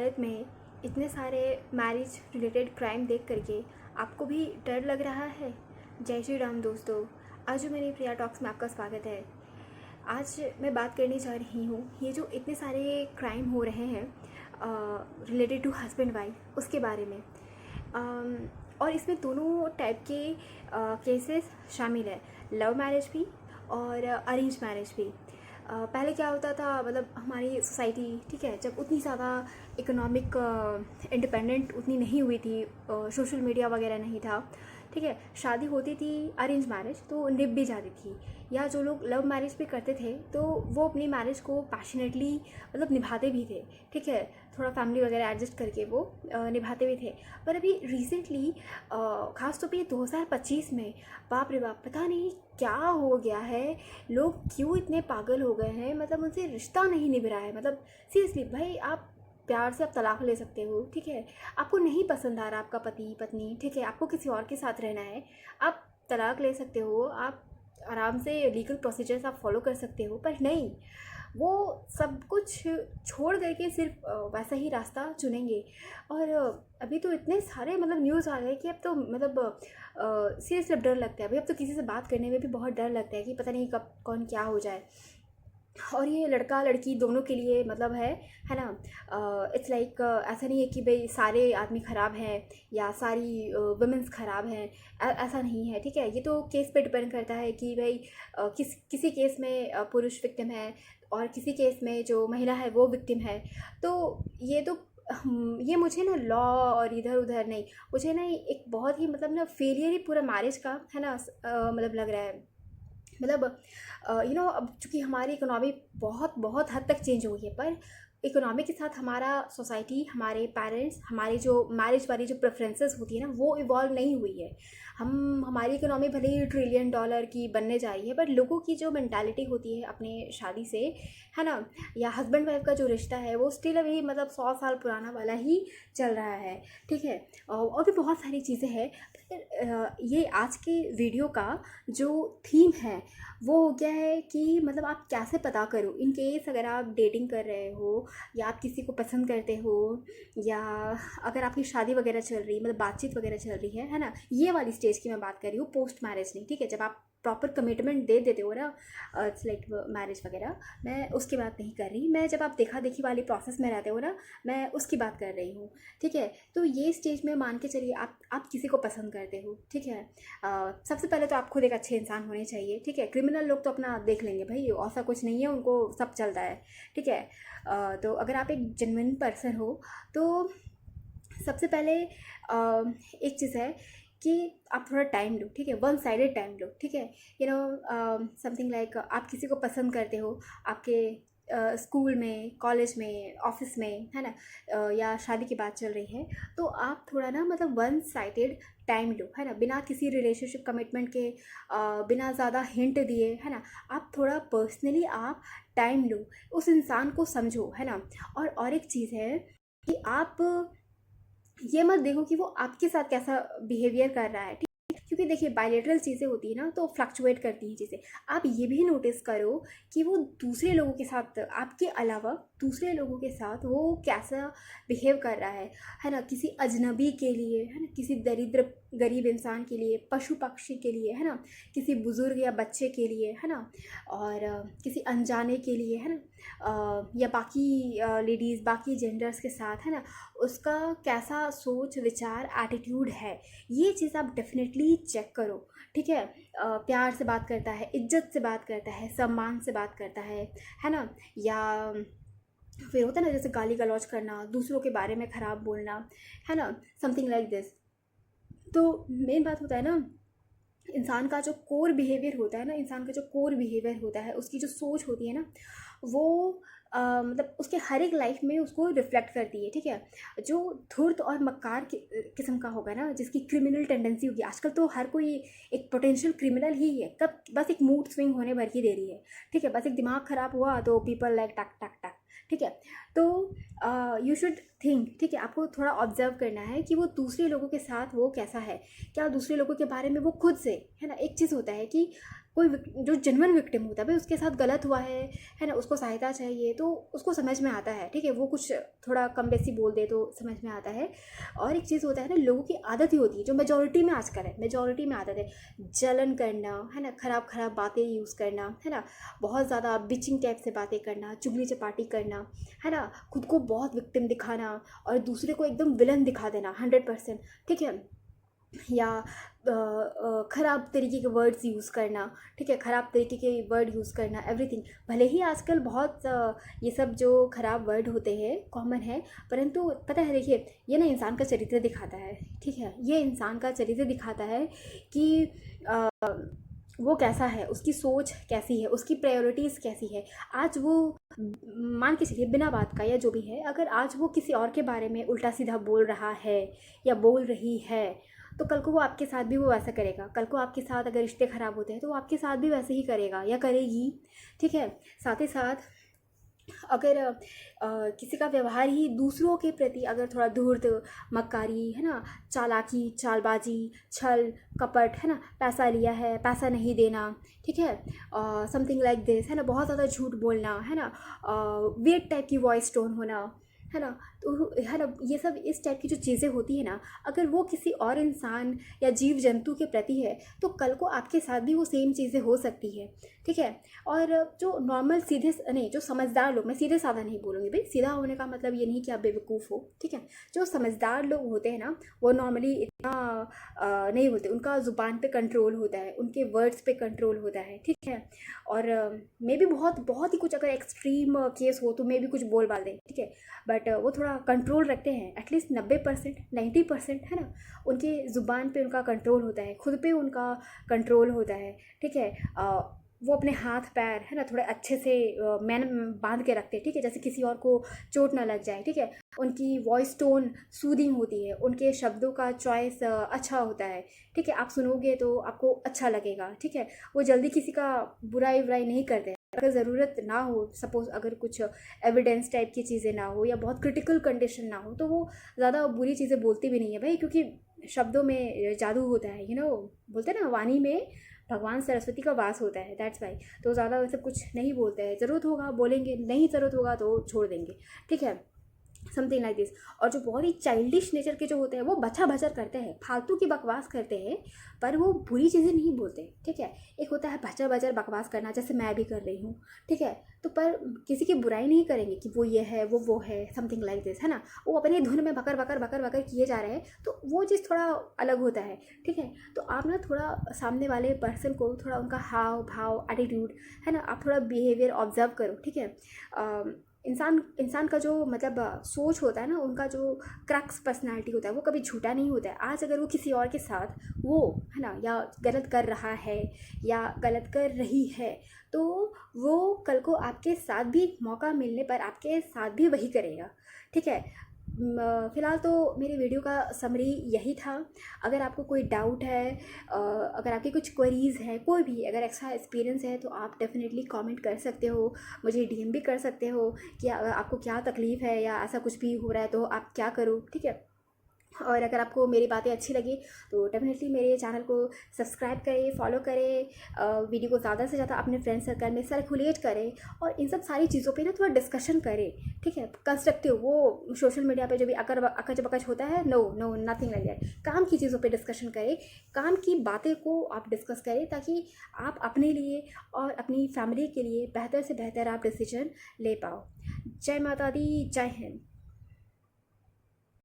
भारत में इतने सारे मैरिज रिलेटेड क्राइम देख करके आपको भी डर लग रहा है। जय श्री राम दोस्तों, आज जो मेरी प्रिया टॉक्स में आपका स्वागत है। आज मैं बात करने जा रही हूँ ये जो इतने सारे क्राइम हो रहे हैं रिलेटेड टू हस्बैंड वाइफ, उसके बारे में। और इसमें दोनों टाइप के केसेस शामिल है, लव मैरिज भी और अरेंज मैरिज भी। पहले क्या होता था, मतलब हमारी सोसाइटी, ठीक है, जब उतनी ज़्यादा इकोनॉमिक इंडिपेंडेंट उतनी नहीं हुई थी, सोशल मीडिया वगैरह नहीं था, ठीक है, शादी होती थी अरेंज मैरिज तो निभ भी जाती थी, या जो लोग लव मैरिज भी करते थे तो वो अपनी मैरिज को पैशनेटली मतलब निभाते भी थे, ठीक है, थोड़ा फैमिली वगैरह एडजस्ट करके वो निभाते भी थे। पर अभी रिसेंटली ख़ास तौर पे 2025 में, बाप रे बाप, पता नहीं क्या हो गया है, लोग क्यों इतने पागल हो गए हैं। मतलब उनसे रिश्ता नहीं निभ रहा है। मतलब सीरियसली भाई, आप प्यार से आप तलाक ले सकते हो, ठीक है, आपको नहीं पसंद आ रहा आपका पति पत्नी, ठीक है, आपको किसी और के साथ रहना है, आप तलाक ले सकते हो, आप आराम से लीगल प्रोसीजर्स आप फॉलो कर सकते हो। पर नहीं, वो सब कुछ छोड़ करके सिर्फ वैसा ही रास्ता चुनेंगे। और अभी तो इतने सारे मतलब न्यूज़ आ रहे हैं कि अब तो मतलब सीरियसली अब डर लगता है भाई। अब तो किसी से बात करने में भी बहुत डर लगता है कि पता नहीं कब कौन क्या हो जाए। और ये लड़का लड़की दोनों के लिए मतलब है ना। इट्स लाइक ऐसा नहीं है कि भाई सारे आदमी ख़राब हैं या सारी वुमेंस ख़राब हैं, ऐसा नहीं है, ठीक है। ये तो केस पे डिपेंड करता है कि भाई किसी केस में पुरुष विक्टिम है और किसी केस में जो महिला है वो विक्टिम है। तो ये तो ये मुझे ना लॉ और इधर उधर नहीं, मुझे ना एक बहुत ही मतलब ना फेलियर ही पूरा मैरिज का है ना, मतलब लग रहा है। मतलब अब चूँकि हमारी इकोनॉमी बहुत बहुत हद तक चेंज हो गई है, पर इकोनॉमी के साथ हमारा सोसाइटी, हमारे पेरेंट्स, हमारी जो मैरिज वाली जो प्रेफरेंसेस होती है ना, वो इवॉल्व नहीं हुई है। हमारी इकोनॉमी भले ही $1 ट्रिलियन की बनने जा रही है, पर लोगों की जो मेंटालिटी होती है अपने शादी से, है ना, या हस्बैंड वाइफ का जो रिश्ता है वो स्टिल अभी मतलब 100 साल पुराना वाला ही चल रहा है, ठीक है। और भी बहुत सारी चीज़ें हैं। ये आज के वीडियो का जो थीम है वो हो गया है कि मतलब आप कैसे पता करो, इन केस अगर आप डेटिंग कर रहे हो या आप किसी को पसंद करते हो, या अगर आपकी शादी वगैरह चल रही, मतलब बातचीत वगैरह चल रही है ना, ये वाली स्टेज की मैं बात कर रही हूँ, पोस्ट मैरिज नहीं, ठीक है, जब आप प्रॉपर कमिटमेंट दे देते हो ना, इट्स लाइक मैरिज वगैरह, मैं उसकी बात नहीं कर रही। मैं जब आप देखा देखी वाली प्रोसेस में रहते हो ना, मैं उसकी बात कर रही हूँ, ठीक है। तो ये स्टेज में मान के चलिए आप किसी को पसंद करते हो, ठीक है। सबसे पहले तो आप खुद एक अच्छे इंसान होने चाहिए, ठीक है। क्रिमिनल लोग तो अपना देख लेंगे भाई, ऐसा कुछ नहीं है, उनको सब चलता है, ठीक है। तो अगर आप एक जेन्युइन पर्सन हो तो सबसे पहले एक चीज़ है कि आप थोड़ा टाइम लो, ठीक है, वन साइडेड टाइम लो, ठीक है। समथिंग लाइक आप किसी को पसंद करते हो, आपके स्कूल में, कॉलेज में, ऑफिस में, है ना, या शादी की बात चल रही है, तो आप थोड़ा ना मतलब वन साइडेड टाइम लो, है ना, बिना किसी रिलेशनशिप कमिटमेंट के, बिना ज़्यादा हिंट दिए, है ना, आप थोड़ा पर्सनली आप टाइम लो, उस इंसान को समझो, है ना। और एक चीज़ है कि आप ये मत देखो कि वो आपके साथ कैसा बिहेवियर कर रहा है, ठीक है? क्योंकि देखिए बायलैटरल चीज़ें होती है ना, तो फ्लक्चुएट करती हैं चीज़ें। आप ये भी नोटिस करो कि वो दूसरे लोगों के साथ, आपके अलावा दूसरे लोगों के साथ वो कैसा बिहेव कर रहा है ना, किसी अजनबी के लिए, है ना, किसी दरिद्र गरीब इंसान के लिए, पशु पक्षी के लिए, है ना, किसी बुज़ुर्ग या बच्चे के लिए, है ना, और किसी अनजाने के लिए, है ना, या बाकी लेडीज़, बाकी जेंडर्स के साथ, है ना, उसका कैसा सोच विचार एटीट्यूड है, ये चीज़ आप डेफिनेटली चेक करो, ठीक है। प्यार से बात करता है, इज्जत से बात करता है, सम्मान से बात करता है ना, या फिर होता है ना जैसे गाली गलौज करना, दूसरों के बारे में ख़राब बोलना, है ना, समथिंग लाइक दिस। तो मेन बात होता है ना, इंसान का जो कोर बिहेवियर होता है ना, इंसान का जो कोर बिहेवियर होता है, उसकी जो सोच होती है ना, वो मतलब उसके हर एक लाइफ में उसको रिफ्लेक्ट करती है, ठीक है। जो धूर्त और मक्कार किस्म का होगा ना, जिसकी क्रिमिनल टेंडेंसी होगी, आजकल तो हर कोई एक पोटेंशियल क्रिमिनल ही है, कब बस एक मूड स्विंग होने भर की देरी है, ठीक है, बस एक दिमाग ख़राब हुआ तो पीपल लाइक टक टक टक, ठीक है। तो यू शुड थिंक, ठीक है, आपको थोड़ा ऑब्जर्व करना है कि वो दूसरे लोगों के साथ वो कैसा है, क्या दूसरे लोगों के बारे में वो खुद से, है ना। एक चीज़ होता है कि कोई जो जेन्युइन विक्टिम होता है भाई, उसके साथ गलत हुआ है ना, उसको सहायता चाहिए तो उसको समझ में आता है, ठीक है। वो कुछ थोड़ा कम बेसी बोल दे तो समझ में आता है। और एक चीज़ होता है ना, लोगों की आदत ही होती है, जो मेजॉरिटी में आजकल है, मेजॉरिटी में आदत है जलन करना, है ना, ख़राब ख़राब बातें यूज़ करना, है ना, बहुत ज़्यादा बिचिंग टाइप से बातें करना, चुगली चपाटी करना, है ना, खुद को बहुत विक्टिम दिखाना और दूसरे को एकदम विलन दिखा देना 100%, ठीक है। या ख़राब तरीके के वर्ड्स यूज़ करना, ठीक है, ख़राब तरीके के वर्ड यूज़ करना, एवरीथिंग। भले ही आजकल बहुत ये सब जो ख़राब वर्ड होते हैं कॉमन है, परंतु पता है, देखिए, ये ना इंसान का चरित्र दिखाता है, ठीक है। ये इंसान का चरित्र दिखाता है कि वो कैसा है, उसकी सोच कैसी है, उसकी प्रायोरिटीज़ कैसी है। आज वो मान के चलिए बिना बात का या जो भी है, अगर आज वो किसी और के बारे में उल्टा सीधा बोल रहा है या बोल रही है, तो कल को वो आपके साथ भी वो वैसा करेगा। कल को आपके साथ अगर रिश्ते ख़राब होते हैं तो वो आपके साथ भी वैसे ही करेगा या करेगी, ठीक है। साथ ही साथ अगर किसी का व्यवहार ही दूसरों के प्रति अगर थोड़ा धूर्त, मक्कारी, है ना, चालाकी, चालबाजी, छल कपट, है ना, पैसा लिया है पैसा नहीं देना, ठीक है, समथिंग लाइक दिस, है ना, बहुत ज़्यादा झूठ बोलना, है ना, वियर्ड टाइप की वॉइस टोन होना, है ना, तो है ना, ये सब इस टाइप की जो चीज़ें होती है ना, अगर वो किसी और इंसान या जीव जंतु के प्रति है तो कल को आपके साथ भी वो सेम चीज़ें हो सकती है, ठीक है। और जो नॉर्मल सीधे नहीं, जो समझदार लोग, मैं सीधे साधा नहीं बोलूँगी भाई, सीधा होने का मतलब ये नहीं कि आप बेवकूफ़ हो, ठीक है। जो समझदार लोग होते हैं ना, वो नॉर्मली इतना नहीं होते, उनका ज़ुबान पे कंट्रोल होता है, उनके वर्ड्स पे कंट्रोल होता है, ठीक है। और मे भी बहुत बहुत ही कुछ अगर एक्सट्रीम केस हो तो मे भी कुछ बोल बाल दें, ठीक है, बट वो थोड़ा कंट्रोल रखते हैं, एटलीस्ट 90% 90%, है ना, उनके ज़ुबान पे उनका कंट्रोल होता है, खुद पे उनका कंट्रोल होता है, ठीक है। वो अपने हाथ पैर, है ना, थोड़े अच्छे से मैन बांध के रखते हैं, ठीक है, जैसे किसी और को चोट ना लग जाए, ठीक है। उनकी वॉइस टोन सूदिंग होती है, उनके शब्दों का चॉइस अच्छा होता है, ठीक है, आप सुनोगे तो आपको अच्छा लगेगा, ठीक है। वो जल्दी किसी का बुराई बुराई नहीं करते हैं। अगर ज़रूरत ना हो, सपोज़ अगर कुछ एविडेंस टाइप की चीज़ें ना हो या बहुत क्रिटिकल कंडीशन ना हो, तो वो ज़्यादा बुरी चीज़ें बोलती भी नहीं है भाई, क्योंकि शब्दों में जादू होता है, बोलते हैं ना, वाणी में भगवान सरस्वती का वास होता है, दैट्स वाई। तो ज़्यादा वैसे कुछ नहीं बोलते हैं, ज़रूरत होगा बोलेंगे, नहीं ज़रूरत होगा तो छोड़ देंगे, ठीक है, समथिंग लाइक दिस। और जो बहुत ही चाइल्डिश नेचर के जो होते हैं वो बचा बचर करते हैं, फालतू की बकवास करते हैं, पर वो बुरी चीज़ें नहीं बोलते, ठीक है। एक होता है बचा बचर बकवास करना, जैसे मैं भी कर रही हूँ, ठीक है, तो पर किसी की बुराई नहीं करेंगे कि वो ये है वो है, समथिंग लाइक दिस, है ना। वो अपनी धुन में बकर बकर बकर बकर किए जा रहे हैं, तो वो चीज़ थोड़ा अलग होता है, ठीक है। तो आप ना थोड़ा सामने वाले पर्सन को थोड़ा उनका हाव भाव एटीट्यूड, है ना, आप थोड़ा बिहेवियर ऑब्जर्व करो, ठीक है। इंसान इंसान का जो मतलब सोच होता है ना, उनका जो क्रक्स पर्सनालिटी होता है वो कभी झूठा नहीं होता है। आज अगर वो किसी और के साथ वो, है ना, या गलत कर रहा है या गलत कर रही है, तो वो कल को आपके साथ भी मौका मिलने पर आपके साथ भी वही करेगा, ठीक है। फ़िलहाल तो मेरी वीडियो का समरी यही था। अगर आपको कोई डाउट है, अगर आपकी कुछ क्वेरीज़ हैं, कोई भी अगर एक्स्ट्रा एक्सपीरियंस है, तो आप डेफिनेटली कमेंट कर सकते हो, मुझे डीएम भी कर सकते हो कि आपको क्या तकलीफ़ है या ऐसा कुछ भी हो रहा है तो आप क्या करो, ठीक है। और अगर आपको मेरी बातें अच्छी लगी तो डेफिनेटली मेरे चैनल को सब्सक्राइब करें, फॉलो करें, वीडियो को ज़्यादा से ज़्यादा अपने फ्रेंड सर्कल में सर्कुलेट करें और इन सब सारी चीज़ों पे ना थोड़ा डिस्कशन करें, ठीक है, कंस्ट्रक्टिव। वो सोशल मीडिया पे जो भी अकच बकच होता है, no no nothing like that. काम की चीज़ों पे डिस्कशन करें, काम की बातें को आप डिस्कस करें, ताकि आप अपने लिए और अपनी फैमिली के लिए बेहतर से बेहतर आप डिसीजन ले पाओ। जय माता दी, जय हिंद।